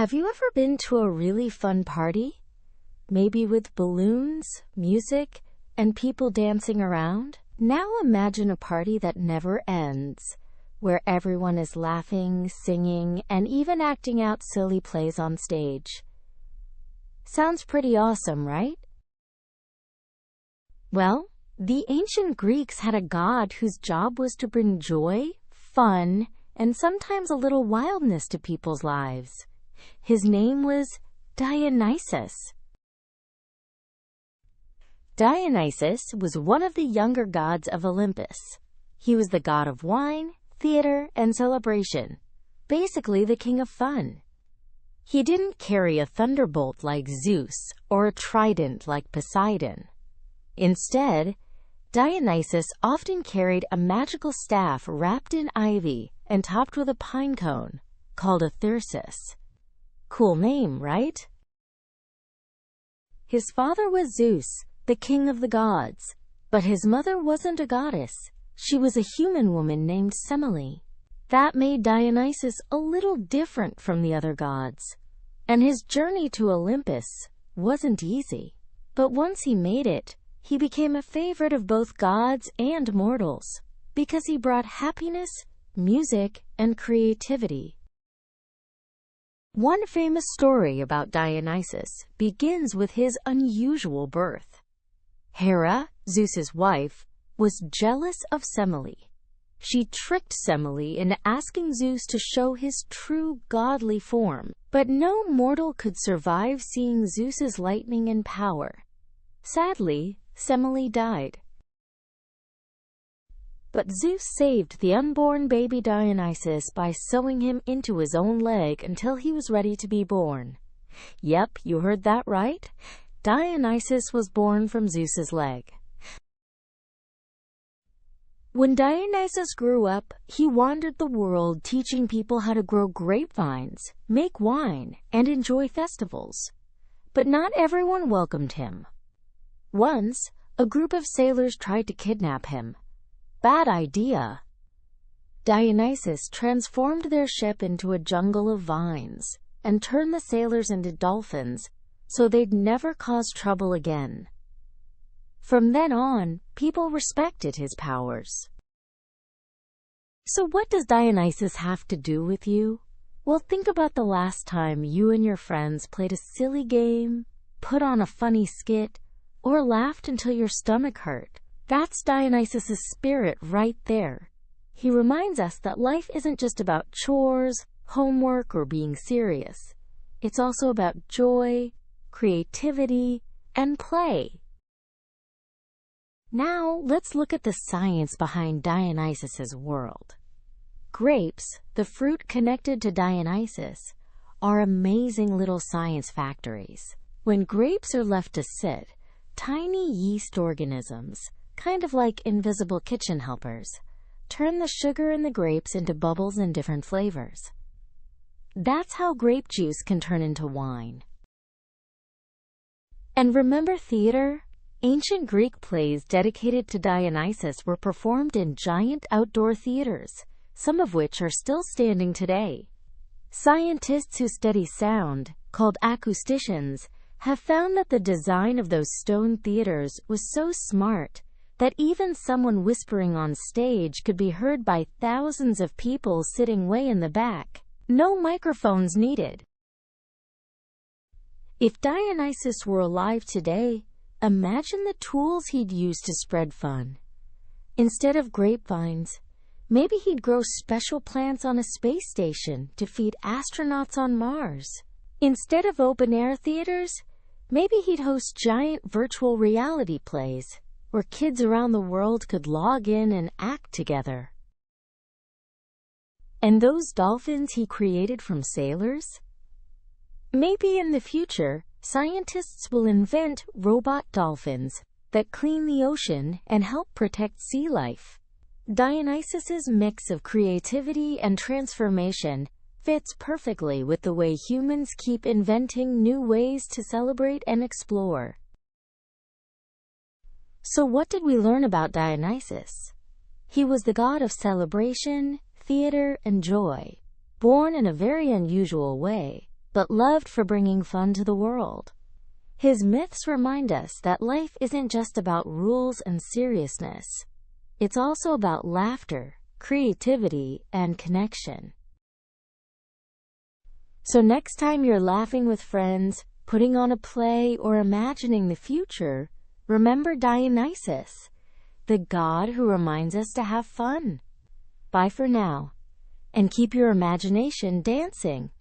Have you ever been to a really fun party? Maybe with balloons, music, and people dancing around? Now imagine a party that never ends, where everyone is laughing, singing, and even acting out silly plays on stage. Sounds pretty awesome, right? Well, the ancient Greeks had a god whose job was to bring joy, fun, and sometimes a little wildness to people's lives. His name was Dionysus. Dionysus was one of the younger gods of Olympus. He was the god of wine, theater, and celebration, basically the king of fun. He didn't carry a thunderbolt like Zeus or a trident like Poseidon. Instead, Dionysus often carried a magical staff wrapped in ivy and topped with a pine cone, called a thyrsus. Cool name, right? His father was Zeus, the king of the gods, but his mother wasn't a goddess. She was a human woman named Semele. That made Dionysus a little different from the other gods, and his journey to Olympus wasn't easy. But once he made it, he became a favorite of both gods and mortals, because he brought happiness, music, and creativity. One famous story about Dionysus begins with his unusual birth. Hera, Zeus's wife, was jealous of Semele. She tricked Semele into asking Zeus to show his true godly form, but no mortal could survive seeing Zeus's lightning and power. Sadly, Semele died. But Zeus saved the unborn baby Dionysus by sewing him into his own leg until he was ready to be born. Yep, you heard that right. Dionysus was born from Zeus's leg. When Dionysus grew up, he wandered the world teaching people how to grow grapevines, make wine, and enjoy festivals. But not everyone welcomed him. Once, a group of sailors tried to kidnap him. Bad idea. Dionysus transformed their ship into a jungle of vines and turned the sailors into dolphins so they'd never cause trouble again. From then on, people respected his powers. So what does Dionysus have to do with you? Well, think about the last time you and your friends played a silly game, put on a funny skit, or laughed until your stomach hurt. That's Dionysus's spirit right there. He reminds us that life isn't just about chores, homework, or being serious. It's also about joy, creativity, and play. Now, let's look at the science behind Dionysus's world. Grapes, the fruit connected to Dionysus, are amazing little science factories. When grapes are left to sit, tiny yeast organisms, kind of like invisible kitchen helpers, turn the sugar in the grapes into bubbles and different flavors. That's how grape juice can turn into wine. And remember theater? Ancient Greek plays dedicated to Dionysus were performed in giant outdoor theaters, some of which are still standing today. Scientists who study sound, called acousticians, have found that the design of those stone theaters was so smart that even someone whispering on stage could be heard by thousands of people sitting way in the back. No microphones needed. If Dionysus were alive today, imagine the tools he'd use to spread fun. Instead of grapevines, maybe he'd grow special plants on a space station to feed astronauts on Mars. Instead of open-air theaters, maybe he'd host giant virtual reality plays where kids around the world could log in and act together. And those dolphins he created from sailors? Maybe in the future, scientists will invent robot dolphins that clean the ocean and help protect sea life. Dionysus's mix of creativity and transformation fits perfectly with the way humans keep inventing new ways to celebrate and explore. So what did we learn about Dionysus? He was the god of celebration, theater, and joy, born in a very unusual way, but loved for bringing fun to the world. His myths remind us that life isn't just about rules and seriousness. It's also about laughter, creativity, and connection. So next time you're laughing with friends, putting on a play, or imagining the future, remember Dionysus, the god who reminds us to have fun. Bye for now, and keep your imagination dancing.